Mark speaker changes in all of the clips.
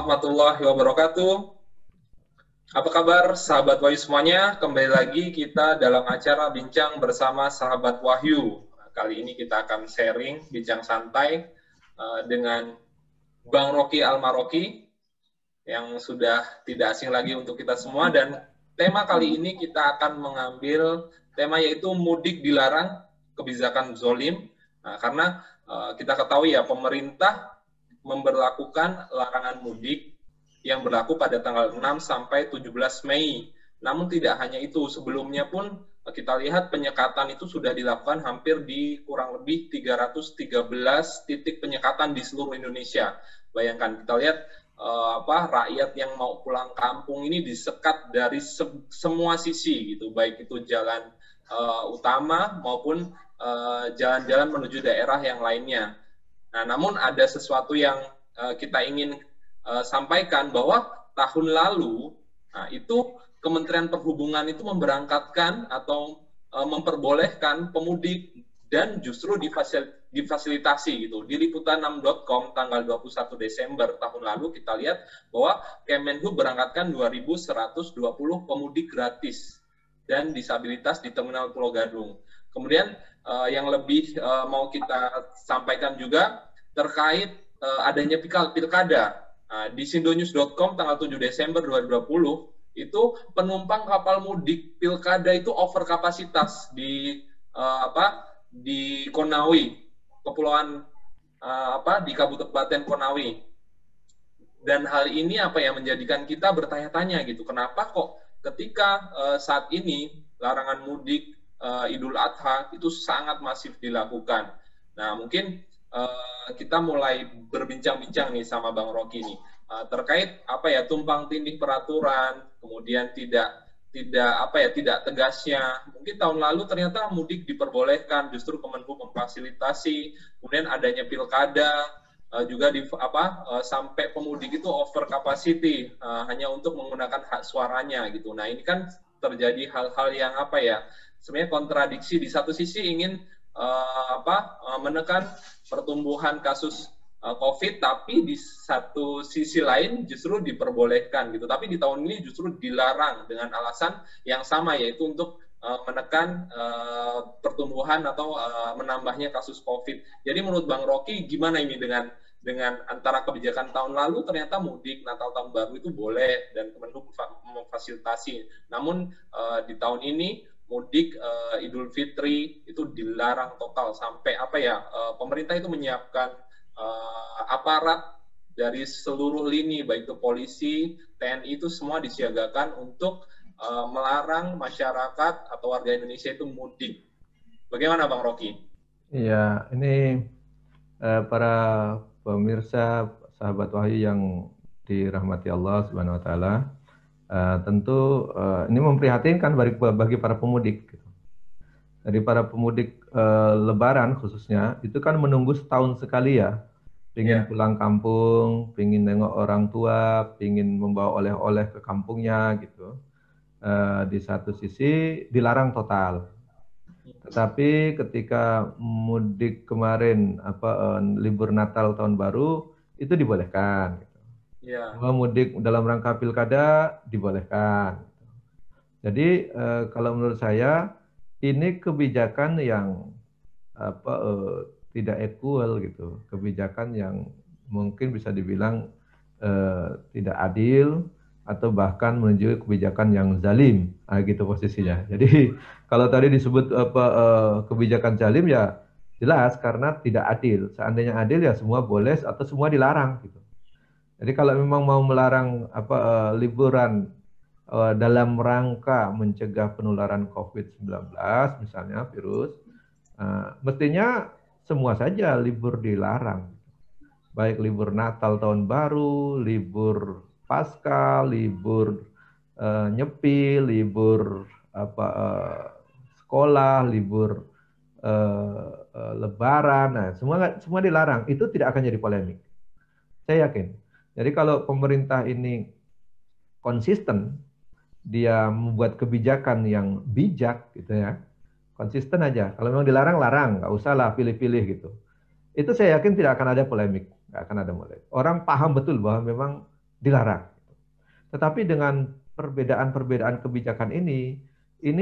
Speaker 1: warahmatullahi wabarakatuh. Apa kabar sahabat Wahyu semuanya? Kembali lagi kita dalam acara Bincang bersama Sahabat Wahyu. Kali ini kita akan sharing, bincang santai dengan Bang Rocky Almaroki yang sudah tidak asing lagi untuk kita semua. Dan tema kali ini kita akan mengambil tema yaitu mudik dilarang, kebijakan zolim. Karena kita ketahui ya, pemerintah memberlakukan larangan mudik yang berlaku pada tanggal 6 sampai 17 Mei. Namun tidak hanya itu, sebelumnya pun kita lihat penyekatan itu sudah dilakukan hampir di kurang lebih 313 titik penyekatan di seluruh Indonesia. Bayangkan, kita lihat rakyat yang mau pulang kampung ini disekat dari semua sisi gitu, baik itu jalan utama maupun jalan-jalan menuju daerah yang lainnya. Nah, namun ada sesuatu yang kita ingin sampaikan bahwa tahun lalu itu Kementerian Perhubungan itu memberangkatkan atau memperbolehkan pemudik dan justru difasilitasi gitu. Di liputan6.com tanggal 21 Desember tahun lalu kita lihat bahwa Kemenhub berangkatkan 2.120 pemudik gratis dan disabilitas di Terminal Pulau Gadung. Kemudian yang lebih mau kita sampaikan juga terkait adanya pilkada. Di sindonews.com tanggal 7 Desember 2020 itu penumpang kapal mudik pilkada itu over kapasitas di di Konawe, kepulauan di Kabupaten Konawe. Dan hal ini yang menjadikan kita bertanya-tanya gitu, kenapa kok ketika saat ini larangan mudik Idul Adha itu sangat masif dilakukan. Nah, mungkin kita mulai berbincang-bincang nih sama Bang Rocky nih terkait tumpang tindih peraturan, kemudian tidak tegasnya. Mungkin tahun lalu ternyata mudik diperbolehkan, justru Kemenhub memfasilitasi, kemudian adanya pilkada juga sampai pemudik itu over capacity hanya untuk menggunakan hak suaranya gitu. Nah, ini kan terjadi hal-hal yang sebenarnya kontradiksi. Di satu sisi ingin menekan pertumbuhan kasus COVID, tapi di satu sisi lain justru diperbolehkan gitu. Tapi di tahun ini justru dilarang dengan alasan yang sama, yaitu untuk menekan pertumbuhan atau menambahnya kasus COVID. Jadi menurut Bang Rocky, gimana ini dengan antara kebijakan tahun lalu ternyata mudik Natal Tahun Baru itu boleh dan Kemenhub memfasilitasi. Namun di tahun ini mudik Idul Fitri itu dilarang total sampai pemerintah itu menyiapkan aparat dari seluruh lini, baik itu polisi, TNI, itu semua disiagakan untuk melarang masyarakat atau warga Indonesia itu mudik. Bagaimana Bang Rocky?
Speaker 2: Iya, ini para pemirsa sahabat Wahyu yang dirahmati Allah Subhanahu wa taala, tentu ini memprihatinkan bagi para pemudik. Jadi para pemudik Lebaran khususnya itu kan menunggu setahun sekali ya, pengen pulang kampung, pengen nengok orang tua, pengen membawa oleh-oleh ke kampungnya gitu. Di satu sisi dilarang total, tetapi ketika mudik kemarin libur Natal Tahun Baru itu dibolehkan. Mudik dalam rangka pilkada dibolehkan. Jadi kalau menurut saya ini kebijakan yang tidak equal gitu, kebijakan yang mungkin bisa dibilang tidak adil atau bahkan menuju kebijakan yang zalim, gitu posisinya. Jadi kalau tadi disebut kebijakan zalim ya jelas karena tidak adil. Seandainya adil ya semua boleh atau semua dilarang gitu. Jadi kalau memang mau melarang liburan dalam rangka mencegah penularan COVID-19 misalnya virus, mestinya semua saja libur dilarang. Baik libur Natal Tahun Baru, libur Pasca, libur Nyepi, libur sekolah, libur Lebaran, nah semua dilarang. Itu tidak akan jadi polemik. Saya yakin. Jadi kalau pemerintah ini konsisten, dia membuat kebijakan yang bijak gitu ya, konsisten aja. Kalau memang dilarang, larang, nggak usah lah pilih-pilih gitu. Itu saya yakin tidak akan ada polemik, nggak akan ada polemik. Orang paham betul bahwa memang dilarang. Tetapi dengan perbedaan-perbedaan kebijakan ini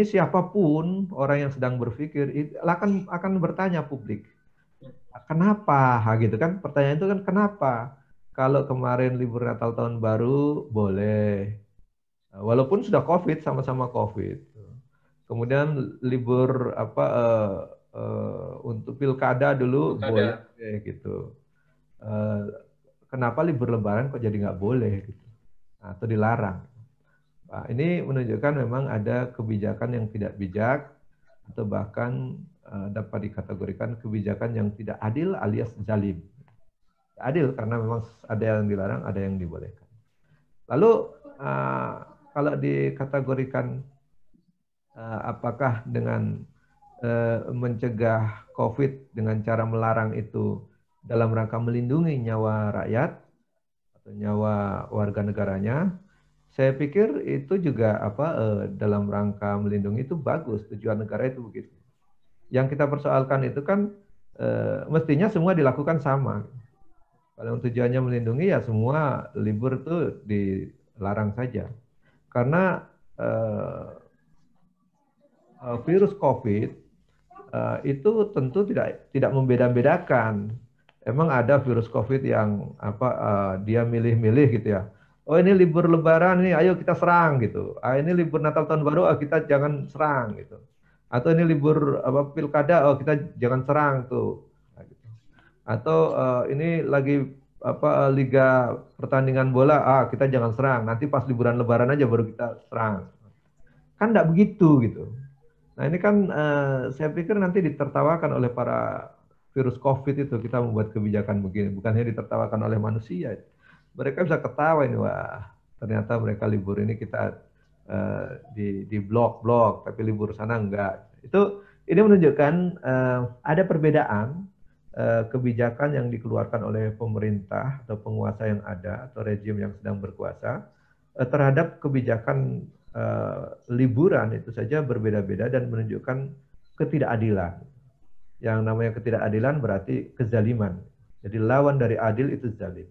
Speaker 2: siapapun orang yang sedang berpikir akan bertanya publik, kenapa? Gitu kan? Pertanyaan itu kan kenapa? Kalau kemarin libur Natal tahun baru boleh, walaupun sudah COVID, sama-sama COVID. Kemudian libur untuk pilkada dulu boleh
Speaker 1: Pilkada.
Speaker 2: gitu. Eh, Kenapa libur Lebaran kok jadi nggak boleh gitu, atau dilarang? Nah, ini menunjukkan memang ada kebijakan yang tidak bijak atau bahkan dapat dikategorikan kebijakan yang tidak adil alias zalim. Adil karena memang ada yang dilarang, ada yang dibolehkan. Lalu kalau dikategorikan apakah dengan mencegah COVID dengan cara melarang itu dalam rangka melindungi nyawa rakyat atau nyawa warga negaranya, saya pikir itu juga dalam rangka melindungi itu bagus, tujuan negara itu begitu. Yang kita persoalkan itu kan mestinya semua dilakukan sama. Kalau tujuannya melindungi ya semua libur itu dilarang saja. Karena virus COVID itu tentu tidak membeda-bedakan. Emang ada virus COVID yang dia milih-milih gitu ya. Oh ini libur Lebaran nih, ayo kita serang gitu. Ah ini libur Natal tahun baru, kita jangan serang gitu. Atau ini libur pilkada, oh kita jangan serang tuh. Nah, gitu. Atau ini lagi liga pertandingan bola, kita jangan serang. Nanti pas liburan Lebaran aja baru kita serang. Kan enggak begitu gitu. Nah ini kan saya pikir nanti ditertawakan oleh para virus COVID itu, kita membuat kebijakan begini. Bukan hanya ditertawakan oleh manusia. Mereka bisa ketawa ini, wah ternyata mereka libur ini kita di blok-blok, tapi libur sana enggak. Ini menunjukkan ada perbedaan kebijakan yang dikeluarkan oleh pemerintah atau penguasa yang ada atau rejim yang sedang berkuasa terhadap kebijakan liburan itu saja berbeda-beda dan menunjukkan ketidakadilan. Yang namanya ketidakadilan berarti kezaliman. Jadi lawan dari adil itu zalim.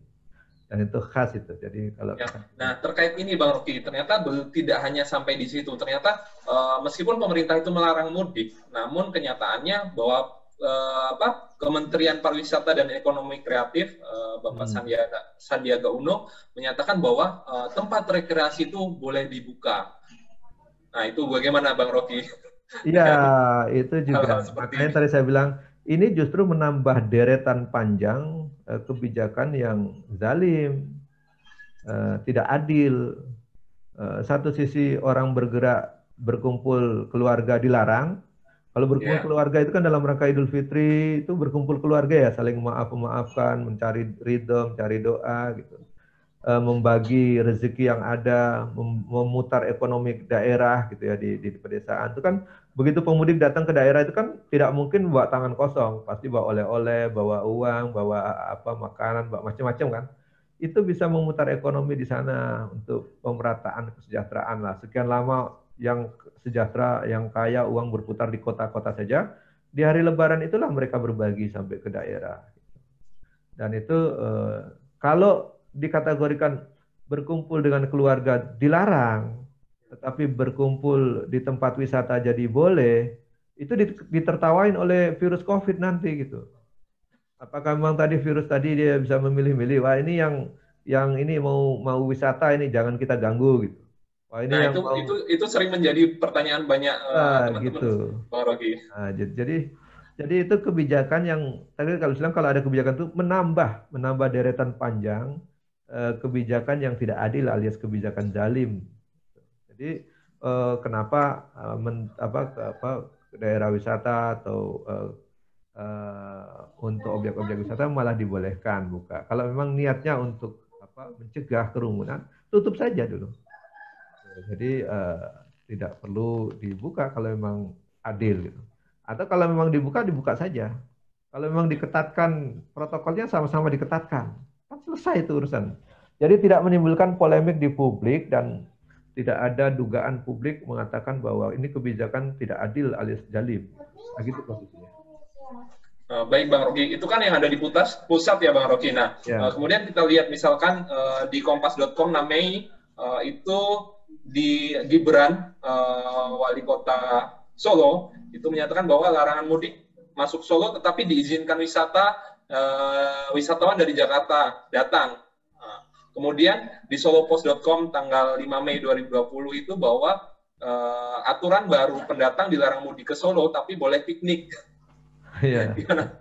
Speaker 2: Dan itu khas itu. Jadi kalau
Speaker 1: ya. Nah, terkait ini Bang Rocky, ternyata tidak hanya sampai di situ. Ternyata meskipun pemerintah itu melarang mudik, namun kenyataannya bahwa Kementerian Pariwisata dan Ekonomi Kreatif Bapak Sandiaga Uno menyatakan bahwa tempat rekreasi itu boleh dibuka. Nah, itu bagaimana Bang Rocky?
Speaker 2: Iya, itu juga. Makanya tadi saya bilang ini justru menambah deretan panjang kebijakan yang zalim, tidak adil. Satu sisi orang bergerak berkumpul keluarga dilarang. Kalau berkumpul keluarga itu kan dalam rangka Idul Fitri itu berkumpul keluarga ya, saling maaf-memaafkan, mencari ridho, mencari doa gitu. Membagi rezeki yang ada, memutar ekonomi daerah gitu ya di pedesaan. Itu kan begitu pemudik datang ke daerah itu kan tidak mungkin bawa tangan kosong, pasti bawa oleh-oleh, bawa uang, bawa makanan, bawa macam-macam kan. Itu bisa memutar ekonomi di sana untuk pemerataan kesejahteraan lah. Sekian lama yang sejahtera, yang kaya, uang berputar di kota-kota saja. Di hari Lebaran itulah mereka berbagi sampai ke daerah. Dan itu kalau dikategorikan berkumpul dengan keluarga dilarang, tetapi berkumpul di tempat wisata jadi boleh, itu ditertawain oleh virus COVID nanti gitu. Apakah memang tadi virus tadi dia bisa memilih-milih, wah ini yang ini mau wisata ini jangan kita ganggu gitu. Wah ini
Speaker 1: nah
Speaker 2: yang
Speaker 1: itu sering menjadi pertanyaan banyak teman-teman
Speaker 2: gitu.
Speaker 1: Bang Rocky.
Speaker 2: Nah, jadi itu kebijakan yang tadi kalau ada kebijakan itu menambah deretan panjang kebijakan yang tidak adil alias kebijakan zalim. Jadi kenapa daerah wisata atau untuk objek-objek wisata malah dibolehkan buka. Kalau memang niatnya untuk mencegah kerumunan, tutup saja dulu. Jadi tidak perlu dibuka kalau memang adil gitu. Atau kalau memang dibuka saja. Kalau memang diketatkan protokolnya sama-sama diketatkan, kan selesai itu urusan. Jadi tidak menimbulkan polemik di publik dan tidak ada dugaan publik mengatakan bahwa ini kebijakan tidak adil alias zalim. Nah, gitu posisinya.
Speaker 1: Baik Bang Rocky, itu kan yang ada di pusat ya Bang Rocky. Nah,
Speaker 2: Ya,
Speaker 1: kemudian kita lihat misalkan di kompas.com 6 Mei itu di Gibran, wali kota Solo, itu menyatakan bahwa larangan mudik masuk Solo tetapi diizinkan wisatawan dari Jakarta datang. Kemudian di solopost.com tanggal 5 Mei 2020 itu bahwa aturan baru pendatang dilarang mudik ke Solo tapi boleh piknik.
Speaker 2: ya.
Speaker 1: Gimana?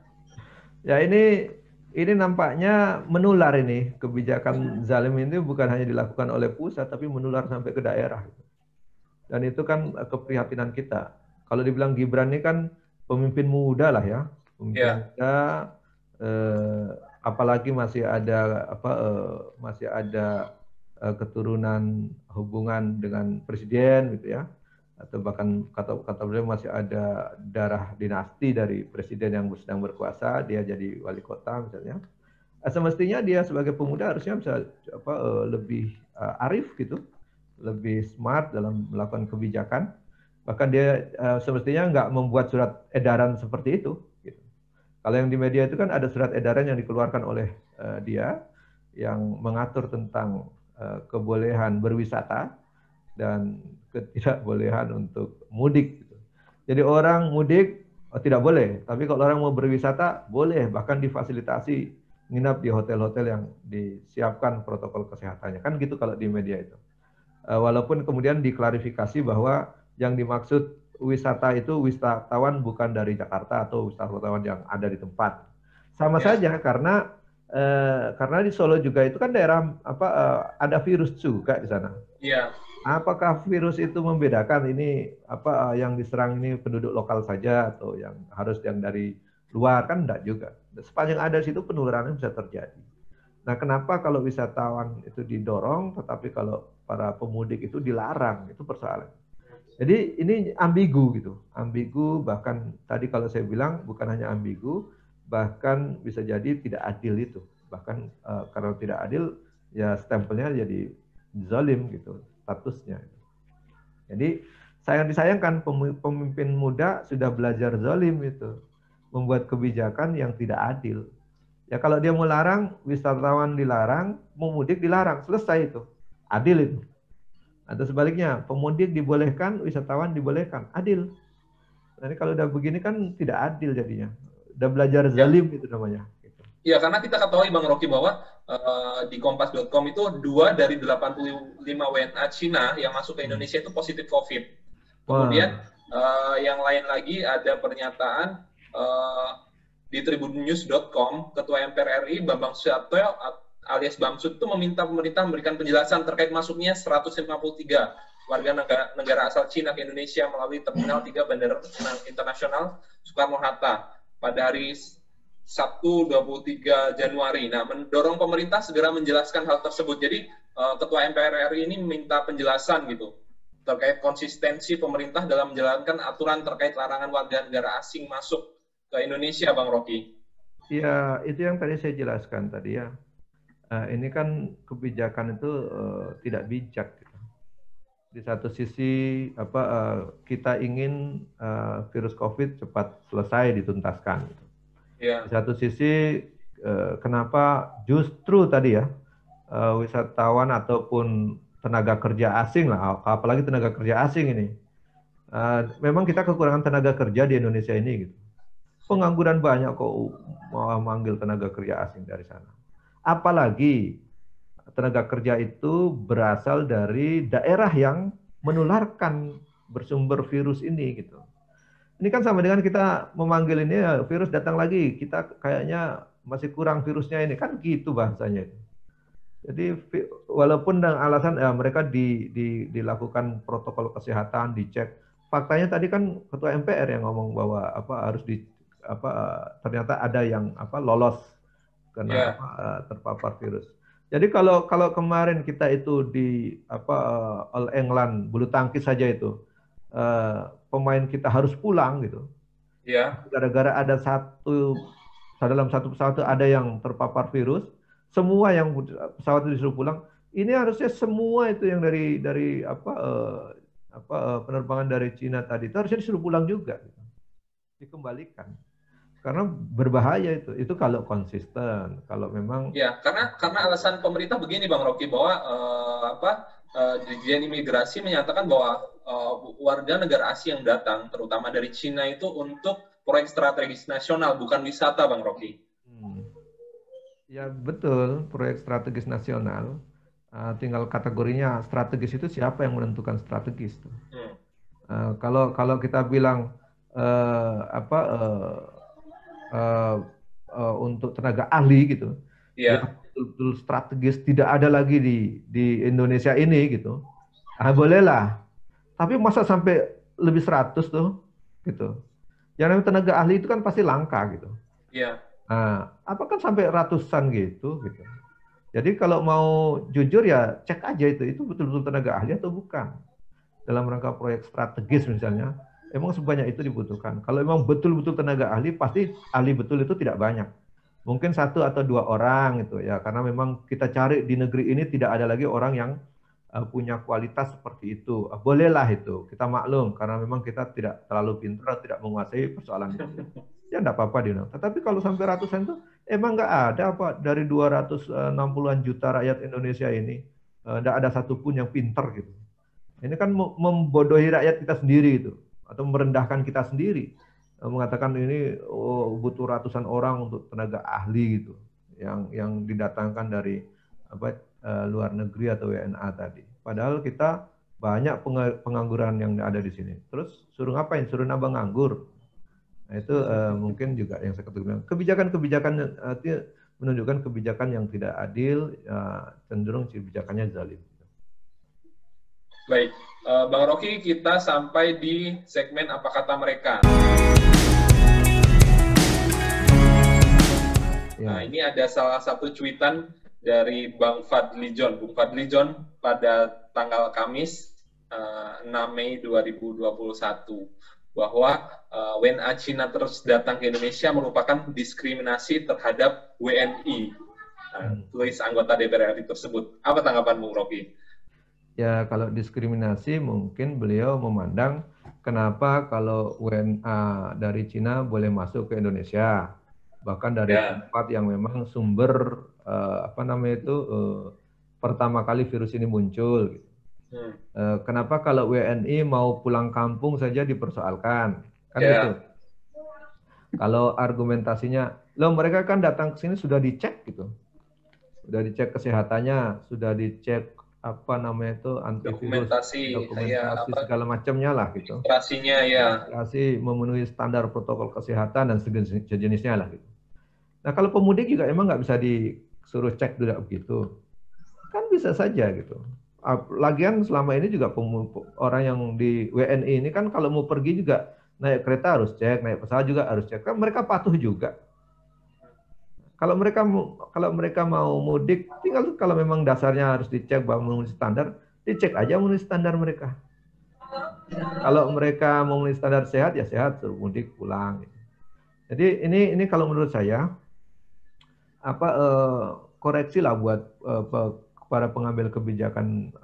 Speaker 2: Ya ini nampaknya menular ini kebijakan zalim ini bukan hanya dilakukan oleh pusat tapi menular sampai ke daerah. Dan itu kan keprihatinan kita. Kalau dibilang Gibran ini kan pemimpin muda lah ya, pemimpin
Speaker 1: Ya,
Speaker 2: muda, eh, apalagi masih ada keturunan hubungan dengan presiden gitu ya, atau bahkan kata beliau masih ada darah dinasti dari presiden yang sedang berkuasa, dia jadi wali kota misalnya. Semestinya dia sebagai pemuda harusnya bisa lebih arif gitu, lebih smart dalam melakukan kebijakan. Bahkan dia semestinya nggak membuat surat edaran seperti itu. Gitu. Kalau yang di media itu kan ada surat edaran yang dikeluarkan oleh dia yang mengatur tentang kebolehan berwisata dan ketidakbolehan untuk mudik. Gitu. Jadi orang mudik tidak boleh, tapi kalau orang mau berwisata boleh, bahkan difasilitasi nginap di hotel-hotel yang disiapkan protokol kesehatannya. Kan gitu kalau di media itu. Walaupun kemudian diklarifikasi bahwa yang dimaksud wisata itu wisatawan bukan dari Jakarta atau wisatawan yang ada di tempat. Sama
Speaker 1: ya,
Speaker 2: saja karena di Solo juga itu kan daerah ada virus juga di sana.
Speaker 1: ya,
Speaker 2: Apakah virus itu membedakan ini yang diserang ini penduduk lokal saja atau yang harus yang dari luar kan enggak juga. Sepanjang ada di situ penularan bisa terjadi. Nah, kenapa kalau wisatawan itu didorong, tetapi kalau para pemudik itu dilarang? Itu persoalan. Jadi ini ambigu gitu, ambigu bahkan tadi kalau saya bilang bukan hanya ambigu, bahkan bisa jadi tidak adil itu. Bahkan karena tidak adil, ya stempelnya jadi zalim gitu statusnya. Jadi sayang disayangkan pemimpin muda sudah belajar zalim itu, membuat kebijakan yang tidak adil. Ya kalau dia mau larang, wisatawan dilarang, mau mudik dilarang, selesai itu. Adil itu. Atau sebaliknya, pemudik dibolehkan, wisatawan dibolehkan. Adil. Nah, ini kalau udah begini kan tidak adil jadinya. Udah belajar
Speaker 1: ya.
Speaker 2: zalim itu namanya. Gitu.
Speaker 1: Ya, karena kita ketahui Bang Rocky bahwa di kompas.com itu 2 dari 85 WNA Cina yang masuk ke Indonesia itu positif COVID. Kemudian
Speaker 2: Wah,
Speaker 1: yang lain lagi ada pernyataan di tribunnews.com, Ketua MPR RI Bambang Susatyo alias Bamsud itu meminta pemerintah memberikan penjelasan terkait masuknya 153 warga negara asal Cina ke Indonesia melalui Terminal 3 Bandara Internasional Soekarno-Hatta pada hari Sabtu 23 Januari. Nah, mendorong pemerintah segera menjelaskan hal tersebut. Jadi, Ketua MPR RI ini minta penjelasan gitu terkait konsistensi pemerintah dalam menjalankan aturan terkait larangan warga negara asing masuk ke Indonesia, Bang Rocky.
Speaker 2: ya itu yang tadi saya jelaskan tadi ya. Ini kan kebijakan itu tidak bijak. Gitu. Di satu sisi kita ingin virus COVID cepat selesai dituntaskan. Gitu. Di
Speaker 1: Ya,
Speaker 2: satu sisi kenapa justru tadi ya wisatawan ataupun tenaga kerja asing lah, apalagi tenaga kerja asing ini. Memang kita kekurangan tenaga kerja di Indonesia ini gitu. Pengangguran banyak kok mau manggil tenaga kerja asing dari sana. Apalagi tenaga kerja itu berasal dari daerah yang menularkan bersumber virus ini gitu. Ini kan sama dengan kita memanggil ini ya, virus datang lagi, kita kayaknya masih kurang virusnya ini kan gitu bahasanya. Jadi walaupun dengan alasan mereka dilakukan protokol kesehatan, dicek. Faktanya tadi kan Ketua MPR yang ngomong bahwa harus ternyata ada yang lolos kena
Speaker 1: ya,
Speaker 2: terpapar virus. Jadi kalau kemarin kita itu di All England bulu tangkis saja itu pemain kita harus pulang gitu.
Speaker 1: ya,
Speaker 2: Gara-gara ada dalam satu pesawat itu ada yang terpapar virus, semua yang pesawat itu disuruh pulang. Ini harusnya semua itu yang dari penerbangan dari Cina tadi itu harusnya disuruh pulang juga, gitu. Dikembalikan. karena berbahaya itu kalau konsisten, kalau memang
Speaker 1: Ya, karena alasan pemerintah begini Bang Rocky, bahwa Dirjen Imigrasi menyatakan bahwa warga negara asing yang datang, terutama dari Cina, itu untuk proyek strategis nasional, bukan wisata, Bang Rocky.
Speaker 2: Ya betul, proyek strategis nasional. Tinggal kategorinya strategis itu siapa yang menentukan strategis tuh. Kalau kita bilang untuk tenaga ahli gitu, yang betul-betul strategis tidak ada lagi di Indonesia ini gitu, bolehlah. Tapi masa sampai lebih 100 tuh, gitu. Yang namanya tenaga ahli itu kan pasti langka gitu.
Speaker 1: Iya.
Speaker 2: Apa kan sampai ratusan gitu. Jadi kalau mau jujur ya cek aja itu betul-betul tenaga ahli atau bukan. Dalam rangka proyek strategis misalnya, emang sebanyak itu dibutuhkan. Kalau emang betul-betul tenaga ahli, pasti ahli betul itu tidak banyak. Mungkin 1 atau 2 orang gitu ya, karena memang kita cari di negeri ini tidak ada lagi orang yang punya kualitas seperti itu. Bolehlah itu, kita maklum karena memang kita tidak terlalu pintar, tidak menguasai persoalan itu. Ya enggak apa-apa dia. Tetapi kalau sampai ratusan itu emang nggak ada apa dari 260-an juta rakyat Indonesia ini, enggak ada satupun yang pintar gitu. Ini kan membodohi rakyat kita sendiri itu, atau merendahkan kita sendiri. Mengatakan ini butuh ratusan orang untuk tenaga ahli gitu, yang didatangkan dari luar negeri atau WNA tadi. Padahal kita banyak pengangguran yang ada di sini. Terus suruh ngapain? Suruh nambah nganggur. Nah, itu mungkin juga yang saya katakan. Kebijakan-kebijakan menunjukkan kebijakan yang tidak adil, cenderung kebijakannya zalim.
Speaker 1: Baik, Bang Rocky, kita sampai di segmen apa kata mereka. Nah, ini ada salah satu cuitan dari Bang Fadli John. Bung Fadli John pada tanggal Kamis 6 Mei 2021 bahwa WNA Cina terus datang ke Indonesia merupakan diskriminasi terhadap WNI. Tulis anggota DPR RI tersebut. Apa tanggapan Bung Rocky?
Speaker 2: Ya, kalau diskriminasi mungkin beliau memandang kenapa kalau WNA dari Cina boleh masuk ke Indonesia, bahkan dari tempat yang memang sumber pertama kali virus ini muncul. Kenapa kalau WNI mau pulang kampung saja dipersoalkan, kan gitu? Kalau argumentasinya, loh mereka kan datang ke sini sudah dicek gitu, sudah dicek kesehatannya, sudah dicek antivirus, dokumentasi segala macamnya lah gitu. Administrasi memenuhi standar protokol kesehatan dan sejenisnya lah gitu. Nah kalau pemudik juga emang nggak bisa disuruh cek tidak begitu, kan bisa saja gitu. Lagian selama ini juga orang yang di WNI ini kan kalau mau pergi juga naik kereta harus cek, naik pesawat juga harus cek, kan mereka patuh juga. Kalau mereka mau mudik, tinggal kalau memang dasarnya harus dicek bahwa memenuhi standar, dicek aja memenuhi standar mereka. Kalau mereka memenuhi standar sehat, ya sehat, suruh mudik pulang. Jadi ini kalau menurut saya koreksi lah buat para pengambil kebijakan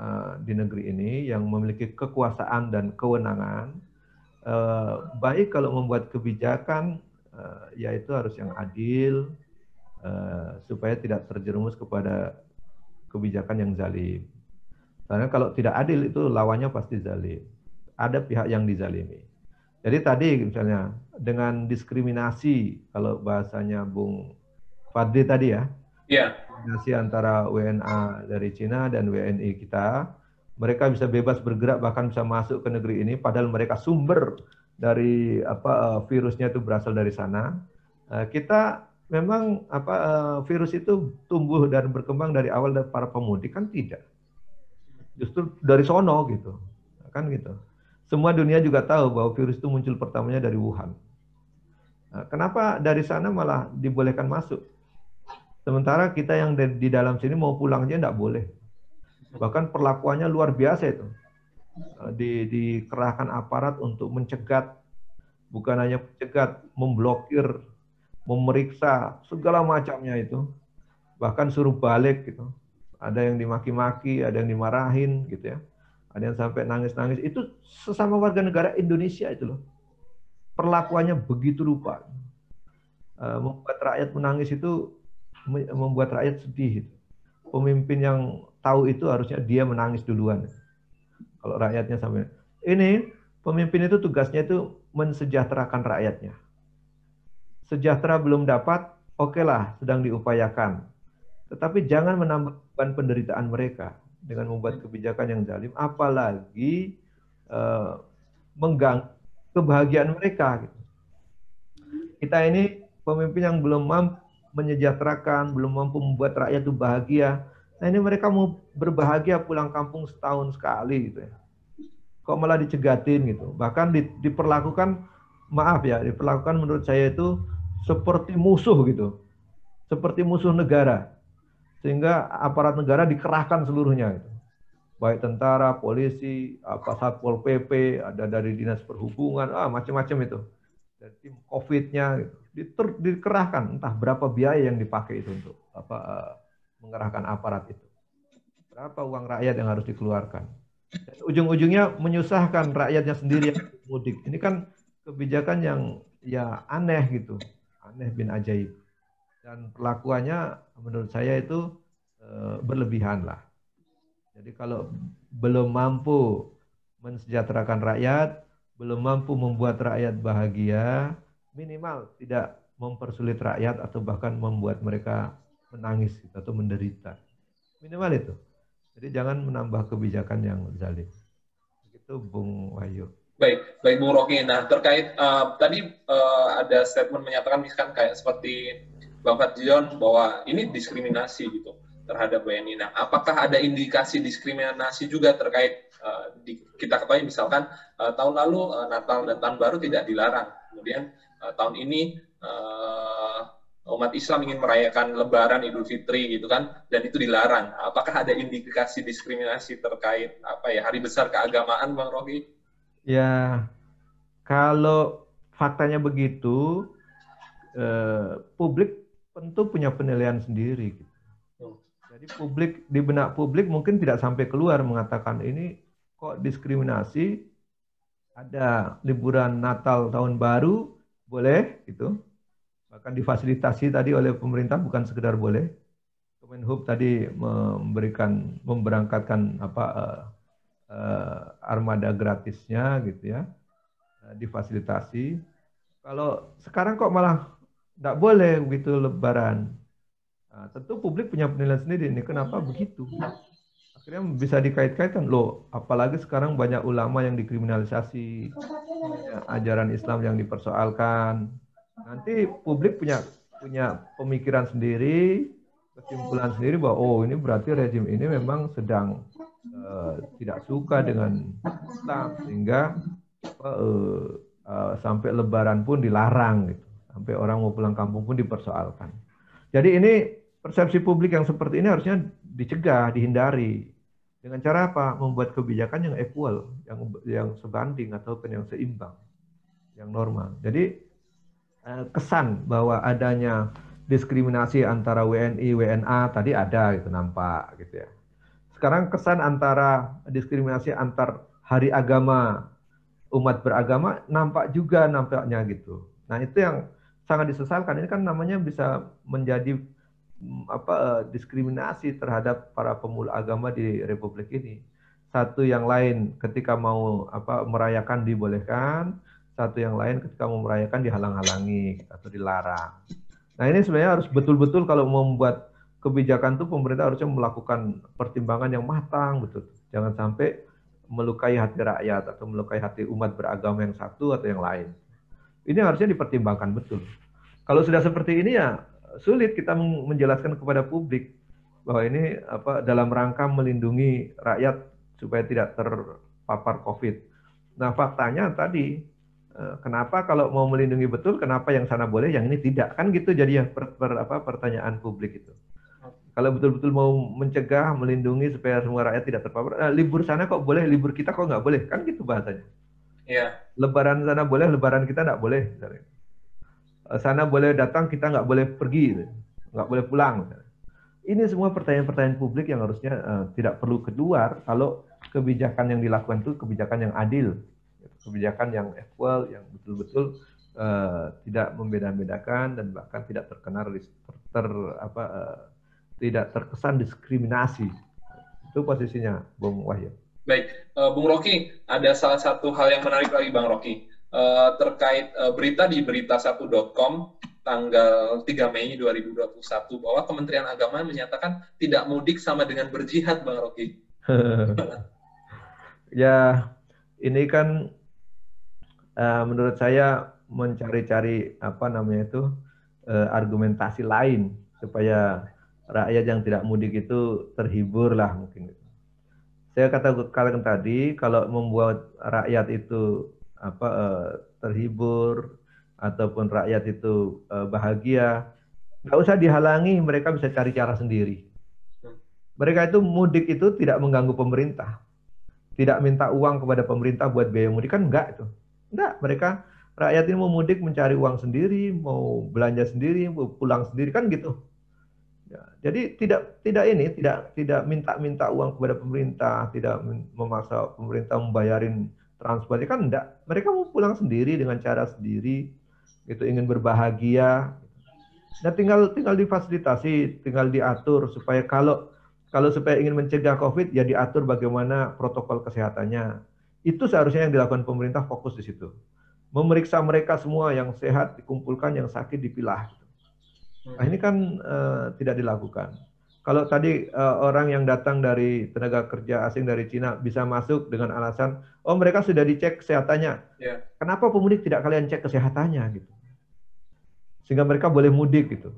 Speaker 2: di negeri ini yang memiliki kekuasaan dan kewenangan. Baik kalau membuat kebijakan, yaitu harus yang adil, supaya tidak terjerumus kepada kebijakan yang zalim. Karena kalau tidak adil itu lawannya pasti zalim. Ada pihak yang dizalimi. Jadi tadi misalnya dengan diskriminasi, kalau bahasanya Bung Fadli tadi ya, diskriminasi antara WNA dari Cina dan WNI kita, mereka bisa bebas bergerak bahkan bisa masuk ke negeri ini, padahal mereka sumber dari virusnya itu berasal dari sana. Kita memang virus itu tumbuh dan berkembang dari awal dari para pemudik, kan tidak. Justru dari sono gitu. Kan gitu. Semua dunia juga tahu bahwa virus itu muncul pertamanya dari Wuhan. Kenapa dari sana malah dibolehkan masuk? Sementara kita yang di dalam sini mau pulang aja enggak boleh. Bahkan perlakuannya luar biasa itu. Dikerahkan aparat untuk mencegat, bukan hanya mencegat, memblokir, memeriksa segala macamnya itu, bahkan suruh balik gitu. Ada yang dimaki-maki, ada yang dimarahin gitu ya, ada yang sampai nangis-nangis. Itu sesama warga negara Indonesia itu loh, perlakuannya begitu rupa. membuat rakyat menangis itu membuat rakyat sedih. Pemimpin yang tahu itu harusnya dia menangis duluan. Kalau rakyatnya sampai ini, pemimpin itu tugasnya itu mensejahterakan rakyatnya. Sejahtera belum dapat, oke lah, sedang diupayakan. Tetapi jangan menambah beban penderitaan mereka dengan membuat kebijakan yang zalim, apalagi mengganggu kebahagiaan mereka. Kita ini pemimpin yang belum mampu menyejahterakan, belum mampu membuat rakyat itu bahagia. Nah ini mereka mau berbahagia pulang kampung setahun sekali gitu ya. Kok malah dicegatin gitu. Bahkan diperlakukan, maaf ya, diperlakukan menurut saya itu seperti musuh gitu. Seperti musuh negara. Sehingga aparat negara dikerahkan seluruhnya gitu. Baik tentara, polisi, Satpol PP, ada dari dinas perhubungan, macam-macam itu. Dari tim COVID-nya gitu. Dikerahkan, entah berapa biaya yang dipakai itu untuk mengerahkan aparat itu. Berapa uang rakyat yang harus dikeluarkan. Dan ujung-ujungnya menyusahkan rakyatnya sendiri yang mudik. Ini kan kebijakan yang ya aneh gitu. Aneh bin ajaib. Dan perlakuannya menurut saya itu berlebihan lah. Jadi kalau belum mampu mensejahterakan rakyat, belum mampu membuat rakyat bahagia, minimal tidak mempersulit rakyat atau bahkan membuat mereka menangis atau menderita. Minimal itu. Jadi jangan menambah kebijakan yang zalim. Itu Bung Wahyu.
Speaker 1: Baik Bung Rocky. Nah terkait tadi ada statement menyatakan misalkan kayak seperti Bang Fadlion bahwa ini diskriminasi gitu terhadap WNI. Nah apakah ada indikasi diskriminasi juga terkait kita ketahui misalkan tahun lalu Natal dan Tahun Baru tidak dilarang, kemudian tahun ini umat Islam ingin merayakan Lebaran, Idul Fitri gitu kan, dan itu dilarang. Apakah ada indikasi diskriminasi terkait hari besar keagamaan, Bang Rocky?
Speaker 2: Ya, kalau faktanya begitu, publik tentu punya penilaian sendiri. Gitu. Jadi di benak publik mungkin tidak sampai keluar mengatakan ini kok diskriminasi, ada liburan Natal Tahun Baru boleh gitu, bahkan difasilitasi tadi oleh pemerintah, bukan sekedar boleh. Kemenhub tadi memberangkatkan armada gratisnya gitu ya, difasilitasi. Kalau sekarang kok malah tidak boleh begitu Lebaran. Nah, tentu publik punya penilaian sendiri ini kenapa begitu. Akhirnya bisa dikait-kaitkan loh, apalagi sekarang banyak ulama yang dikriminalisasi, ajaran Islam yang dipersoalkan. Nanti publik punya pemikiran sendiri, kesimpulan sendiri bahwa oh ini berarti rezim ini memang sedang tidak suka dengan Islam sehingga sampai Lebaran pun dilarang gitu, sampai orang mau pulang kampung pun dipersoalkan. Jadi ini persepsi publik yang seperti ini harusnya dicegah, dihindari. Dengan cara apa? Membuat kebijakan yang equal, yang sebanding ataupun yang seimbang, yang normal. Jadi kesan bahwa adanya diskriminasi antara WNI, WNA tadi ada gitu, nampak gitu ya. Sekarang kesan antara diskriminasi antar hari agama, umat beragama nampak juga nampaknya gitu. Nah itu yang sangat disesalkan. Ini kan namanya bisa menjadi diskriminasi terhadap para pemeluk agama di Republik ini. Satu yang lain ketika mau merayakan dibolehkan, satu yang lain ketika mau merayakan dihalang-halangi atau dilarang. Nah ini sebenarnya harus betul-betul kalau mau membuat kebijakan itu pemerintah harusnya melakukan pertimbangan yang matang betul. Jangan sampai melukai hati rakyat atau melukai hati umat beragama yang satu atau yang lain. Ini harusnya dipertimbangkan betul. Kalau sudah seperti ini ya sulit kita menjelaskan kepada publik bahwa ini dalam rangka melindungi rakyat supaya tidak terpapar COVID. Nah faktanya tadi, kenapa kalau mau melindungi betul, kenapa yang sana boleh, yang ini tidak? Kan gitu jadi ya pertanyaan publik itu. Kalau betul-betul mau mencegah, melindungi supaya semua rakyat tidak terpapar, libur sana kok boleh, libur kita kok nggak boleh? Kan gitu bahasanya.
Speaker 1: Yeah.
Speaker 2: Lebaran sana boleh, lebaran kita nggak boleh. Misalnya. Sana boleh datang, kita nggak boleh pergi, nggak boleh pulang. Ini semua pertanyaan-pertanyaan publik yang harusnya tidak perlu keluar kalau kebijakan yang dilakukan itu kebijakan yang adil, kebijakan yang equal, yang betul-betul tidak membeda-bedakan dan bahkan tidak terkena tidak terkesan diskriminasi. Itu posisinya, Bung Wahyu.
Speaker 1: Baik, Bung Rocky, ada salah satu hal yang menarik lagi, Bang Rocky, terkait berita di berita1.com tanggal 3 Mei 2021 bahwa Kementerian Agama menyatakan tidak mudik sama dengan berjihad, Bang Rocky.
Speaker 2: Ya, ini kan menurut saya mencari-cari argumentasi lain supaya rakyat yang tidak mudik itu terhibur lah mungkin. Saya katakan tadi kalau membuat rakyat itu terhibur ataupun rakyat itu bahagia, nggak usah dihalangi, mereka bisa cari cara sendiri. Mereka itu mudik itu tidak mengganggu pemerintah, tidak minta uang kepada pemerintah buat biaya mudik, kan enggak itu. Enggak, mereka rakyat ini mau mudik mencari uang sendiri, mau belanja sendiri, mau pulang sendiri, kan gitu. Ya, jadi tidak minta uang kepada pemerintah, tidak memaksa pemerintah membayarin transportasi, kan enggak. Mereka mau pulang sendiri dengan cara sendiri, gitu, ingin berbahagia. Nah, tinggal difasilitasi, tinggal diatur supaya kalau supaya ingin mencegah COVID, ya diatur bagaimana protokol kesehatannya. Itu seharusnya yang dilakukan pemerintah, fokus di situ. Memeriksa mereka semua, yang sehat dikumpulkan, yang sakit dipilah. Nah, ini kan tidak dilakukan. Kalau tadi orang yang datang dari tenaga kerja asing dari Cina bisa masuk dengan alasan, oh mereka sudah dicek kesehatannya. Yeah. Kenapa pemudik tidak kalian cek kesehatannya gitu? Sehingga mereka boleh mudik gitu.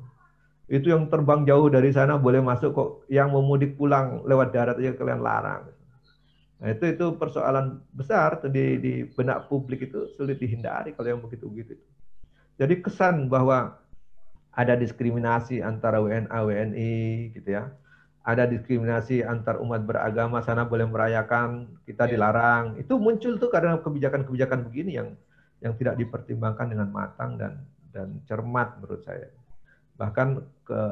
Speaker 2: Itu yang terbang jauh dari sana boleh masuk kok, yang mau mudik pulang lewat darat aja kalian larang. Nah, itu persoalan besar di benak publik, itu sulit dihindari kalau yang begitu-begitu. Jadi kesan bahwa ada diskriminasi antara WNA, WNI gitu ya. Ada diskriminasi antar umat beragama, sana boleh merayakan, kita dilarang. Itu muncul tuh karena kebijakan-kebijakan begini yang tidak dipertimbangkan dengan matang dan cermat menurut saya. Bahkan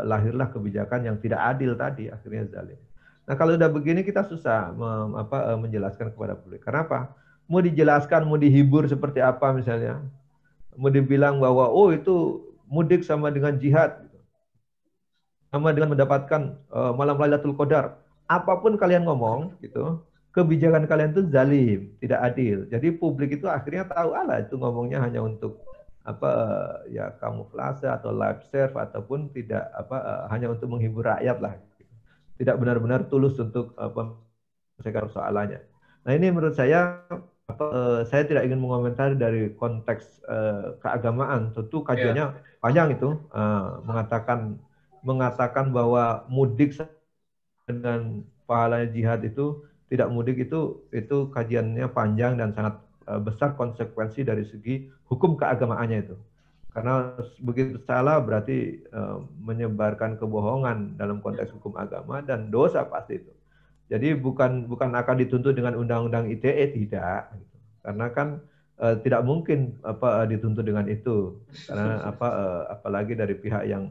Speaker 2: lahirlah kebijakan yang tidak adil tadi, akhirnya zalim. Nah, kalau udah begini kita susah menjelaskan kepada publik. Kenapa? Mau dijelaskan, mau dihibur seperti apa misalnya? Mau dibilang bahwa oh itu mudik sama dengan jihad, sama dengan mendapatkan malam Lailatul Qadar. Apapun kalian ngomong gitu, kebijakan kalian itu zalim, tidak adil. Jadi publik itu akhirnya tahu, alah itu ngomongnya hanya untuk ya kamuflase atau live serve, ataupun tidak hanya untuk menghibur rakyat lah, tidak benar-benar tulus untuk menyelesaikan persoalannya. Nah, ini menurut saya tidak ingin mengomentari dari konteks keagamaan, tentu kajiannya panjang itu, mengatakan bahwa mudik dengan pahalanya jihad itu, tidak mudik itu kajiannya panjang dan sangat besar konsekuensi dari segi hukum keagamaannya itu. Karena begitu salah berarti menyebarkan kebohongan dalam konteks hukum agama dan dosa pasti itu. Jadi bukan akan dituntut dengan undang-undang ITE, tidak. Karena kan tidak mungkin dituntut dengan itu. Karena apalagi dari pihak yang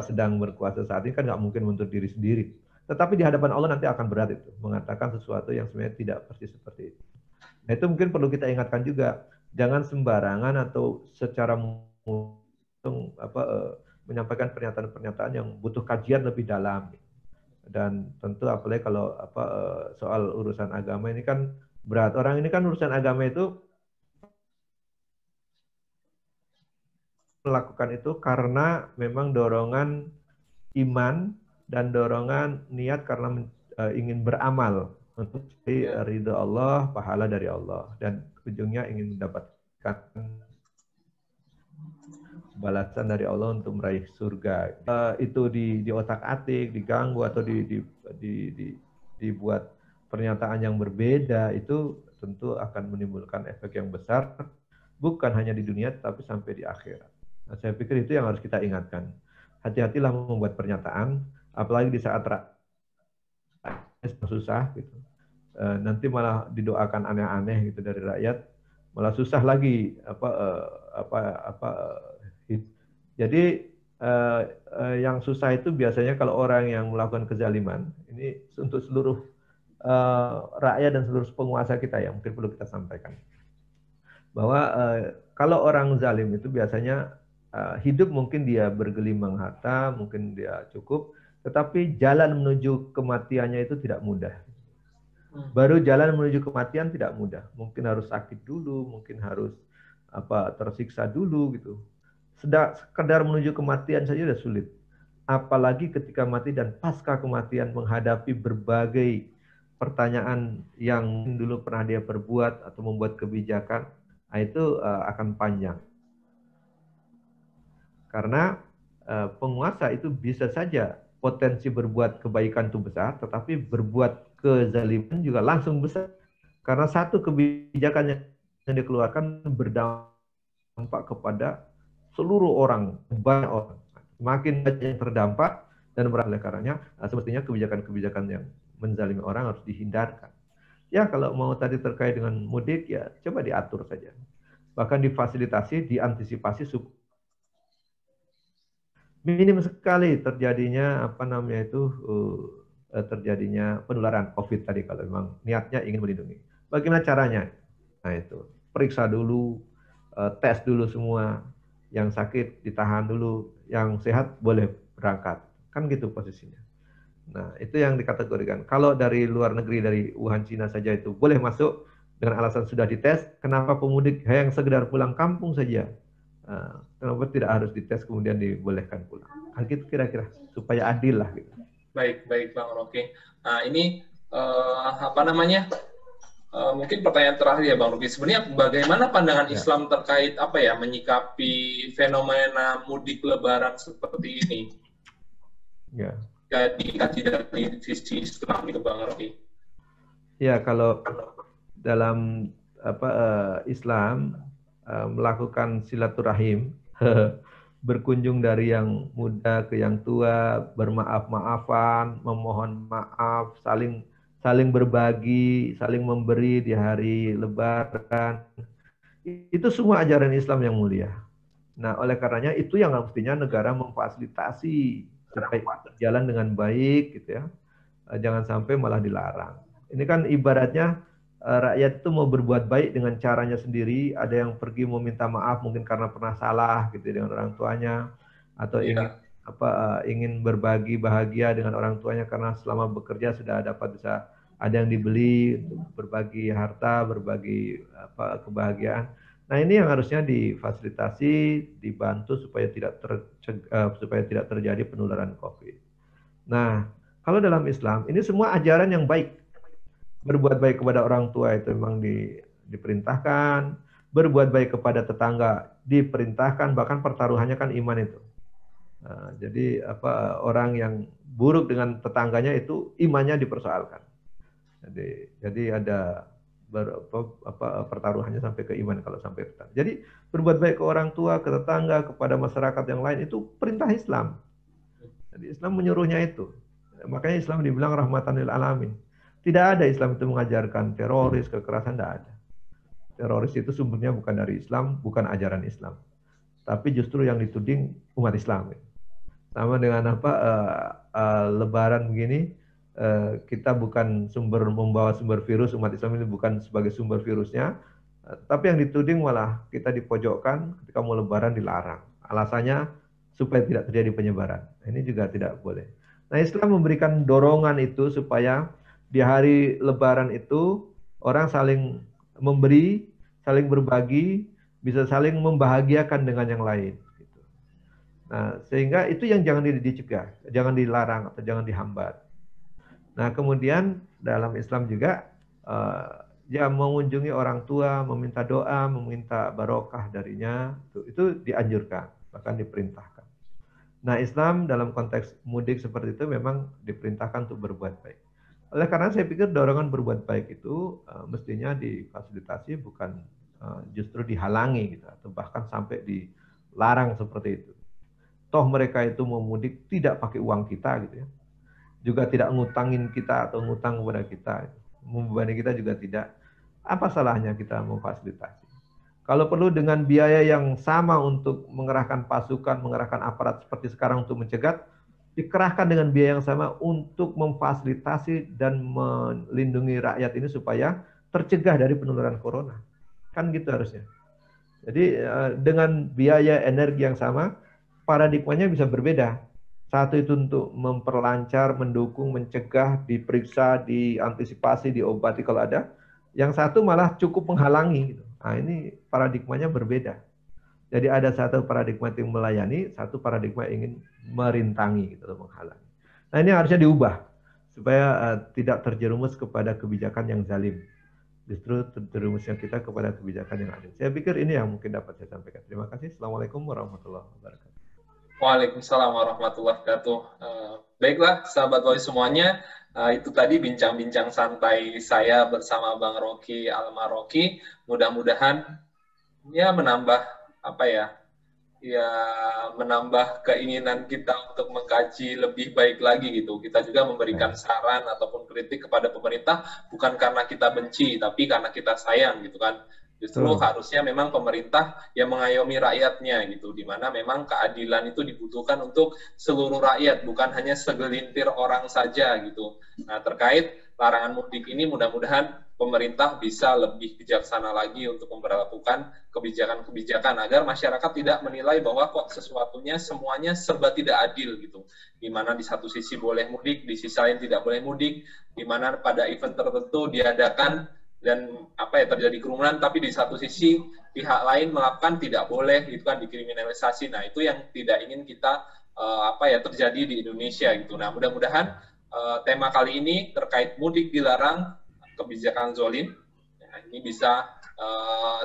Speaker 2: sedang berkuasa saat ini kan nggak mungkin menuntut diri sendiri. Tetapi di hadapan Allah nanti akan berat itu, mengatakan sesuatu yang sebenarnya tidak persis seperti itu. Nah, itu mungkin perlu kita ingatkan juga. Jangan sembarangan atau secara menyampaikan pernyataan-pernyataan yang butuh kajian lebih dalam. Dan tentu apalagi kalau soal urusan agama ini kan berat. Orang ini kan urusan agama itu melakukan itu karena memang dorongan iman dan dorongan niat karena ingin beramal untuk ridho Allah, pahala dari Allah, dan ujungnya ingin mendapatkan balasan dari Allah untuk meraih surga. Itu di otak-atik, diganggu atau dibuat pernyataan yang berbeda, itu tentu akan menimbulkan efek yang besar, bukan hanya di dunia tapi sampai di akhirat. Nah, saya pikir itu yang harus kita ingatkan. Hati-hatilah membuat pernyataan, apalagi di saat susah gitu. Nanti malah didoakan aneh-aneh gitu dari rakyat, malah susah lagi jadi yang susah itu biasanya kalau orang yang melakukan kezaliman. Ini untuk seluruh rakyat dan seluruh penguasa kita ya, mungkin perlu kita sampaikan bahwa kalau orang zalim itu biasanya hidup mungkin dia bergelimang harta, mungkin dia cukup, tetapi jalan menuju kematiannya itu tidak mudah. Baru jalan menuju kematian tidak mudah. Mungkin harus sakit dulu, mungkin harus tersiksa dulu gitu. Sekedar menuju kematian saja sudah sulit. Apalagi ketika mati dan pasca kematian menghadapi berbagai pertanyaan yang dulu pernah dia perbuat atau membuat kebijakan, itu akan panjang. Karena penguasa itu bisa saja potensi berbuat kebaikan itu besar, tetapi berbuat kezaliman juga langsung besar. Karena satu kebijakan yang dikeluarkan berdampak kepada seluruh orang, banyak orang. Makin banyak yang terdampak dan oleh karenanya semestinya kebijakan-kebijakan yang menzalimi orang harus dihindarkan. Ya kalau mau tadi terkait dengan mudik ya coba diatur saja. Bahkan difasilitasi, diantisipasi minim sekali terjadinya terjadinya penularan COVID tadi kalau memang niatnya ingin melindungi. Bagaimana caranya? Nah itu periksa dulu, tes dulu semua, yang sakit ditahan dulu, yang sehat boleh berangkat, kan gitu posisinya. Nah itu yang dikategorikan. Kalau dari luar negeri dari Wuhan Cina saja itu boleh masuk dengan alasan sudah dites. Kenapa pemudik yang sekedar pulang kampung saja? Kenapa tidak harus dites kemudian dibolehkan pulang? Gitu kira-kira supaya adil lah gitu.
Speaker 1: Baik Bang Rocky. Nah ini mungkin pertanyaan terakhir ya Bang Rocky. Sebenarnya bagaimana pandangan Islam terkait menyikapi fenomena mudik Lebaran seperti ini?
Speaker 2: Ya.
Speaker 1: Dikaji dari sisi Islam itu Bang Rocky.
Speaker 2: Ya kalau dalam Islam melakukan silaturahim, berkunjung dari yang muda ke yang tua, bermaaf-maafan, memohon maaf, saling berbagi, saling memberi di hari Lebaran. Itu semua ajaran Islam yang mulia. Nah, oleh karenanya itu yang mestinya negara memfasilitasi supaya jalan dengan baik gitu ya. Jangan sampai malah dilarang. Ini kan ibaratnya rakyat itu mau berbuat baik dengan caranya sendiri. Ada yang pergi mau minta maaf mungkin karena pernah salah gitu dengan orang tuanya, atau ingin berbagi bahagia dengan orang tuanya karena selama bekerja sudah dapat bisa ada yang dibeli untuk berbagi harta, berbagi kebahagiaan. Nah ini yang harusnya difasilitasi, dibantu supaya tidak terjadi penularan COVID. Nah kalau dalam Islam ini semua ajaran yang baik. Berbuat baik kepada orang tua itu memang diperintahkan, berbuat baik kepada tetangga diperintahkan, bahkan pertaruhannya kan iman itu. Jadi orang yang buruk dengan tetangganya itu imannya dipersoalkan. Jadi ada pertaruhannya sampai ke iman kalau sampai tetangga. Jadi berbuat baik ke orang tua, ke tetangga, kepada masyarakat yang lain itu perintah Islam. Jadi Islam menyuruhnya itu. Makanya Islam dibilang rahmatan lil alamin. Tidak ada Islam itu mengajarkan teroris, kekerasan, tidak ada. Teroris itu sumbernya bukan dari Islam, bukan ajaran Islam. Tapi justru yang dituding umat Islam. Sama dengan Lebaran begini, kita bukan membawa sumber virus, umat Islam ini bukan sebagai sumber virusnya, tapi yang dituding malah kita dipojokkan ketika mau Lebaran dilarang. Alasannya supaya tidak terjadi penyebaran. Ini juga tidak boleh. Nah Islam memberikan dorongan itu supaya di hari Lebaran itu orang saling memberi, saling berbagi, bisa saling membahagiakan dengan yang lain. Gitu. Nah, sehingga itu yang jangan dicegah, jangan dilarang atau jangan dihambat. Nah, kemudian dalam Islam juga mengunjungi orang tua, meminta doa, meminta barokah darinya, itu dianjurkan, bahkan diperintahkan. Nah, Islam dalam konteks mudik seperti itu memang diperintahkan untuk berbuat baik. Oleh karena saya pikir dorongan berbuat baik itu mestinya difasilitasi, bukan justru dihalangi gitu, atau bahkan sampai dilarang seperti itu. Toh mereka itu mau mudik tidak pakai uang kita gitu ya, juga tidak ngutangin kita atau ngutang kepada kita, membebani kita juga tidak. Apa salahnya kita memfasilitasi? Kalau perlu dengan biaya yang sama untuk mengerahkan pasukan, mengerahkan aparat seperti sekarang untuk mencegat, dikerahkan dengan biaya yang sama untuk memfasilitasi dan melindungi rakyat ini supaya tercegah dari penularan corona. Kan gitu harusnya. Jadi dengan biaya energi yang sama, paradigmanya bisa berbeda. Satu itu untuk memperlancar, mendukung, mencegah, diperiksa, diantisipasi, diobati kalau ada. Yang satu malah cukup menghalangi. Gitu. Nah, ini paradigmanya berbeda. Jadi ada satu paradigma yang melayani, satu paradigma yang ingin merintangi, gitu, menghalangi. Nah, ini harusnya diubah supaya tidak terjerumus kepada kebijakan yang zalim. Justru terjerumusnya kita kepada kebijakan yang adil. Saya pikir ini yang mungkin dapat saya sampaikan. Terima kasih. Assalamualaikum warahmatullahi wabarakatuh.
Speaker 1: Waalaikumsalam warahmatullahi wabarakatuh. Baiklah, sahabat Wahyu semuanya, itu tadi bincang-bincang santai saya bersama Bang Rocky Al-Maroki. Mudah-mudahan ya menambah menambah keinginan kita untuk mengkaji lebih baik lagi gitu. Kita juga memberikan saran ataupun kritik kepada pemerintah bukan karena kita benci, tapi karena kita sayang gitu kan. Justru harusnya memang pemerintah yang mengayomi rakyatnya gitu, di mana memang keadilan itu dibutuhkan untuk seluruh rakyat, bukan hanya segelintir orang saja gitu. Nah, terkait larangan mudik ini mudah-mudahan pemerintah bisa lebih bijaksana lagi untuk memperlakukan kebijakan-kebijakan agar masyarakat tidak menilai bahwa kok sesuatunya semuanya serba tidak adil gitu. Di mana di satu sisi boleh mudik, di sisi lain tidak boleh mudik, di mana pada event tertentu diadakan dan terjadi kerumunan, tapi di satu sisi pihak lain melakukan tidak boleh, itu kan dikriminalisasi. Nah, itu yang tidak ingin kita terjadi di Indonesia gitu. Nah, mudah-mudahan tema kali ini terkait mudik dilarang, kebijakan zolim, nah, ini bisa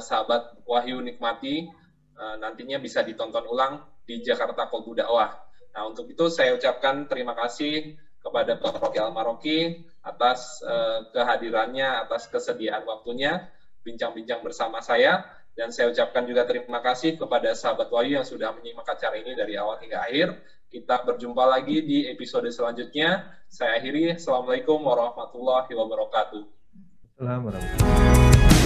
Speaker 1: sahabat Wahyu nikmati, nantinya bisa ditonton ulang di Jakarta Kolbu Dakwah. Nah, untuk itu saya ucapkan terima kasih kepada Pak Rocky Al-Maroki atas kehadirannya, atas kesediaan waktunya, bincang-bincang bersama saya, dan saya ucapkan juga terima kasih kepada sahabat Wahyu yang sudah menyimak acara ini dari awal hingga akhir. Kita berjumpa lagi di episode selanjutnya. Saya akhiri. Assalamualaikum warahmatullahi wabarakatuh.
Speaker 2: Assalamualaikum.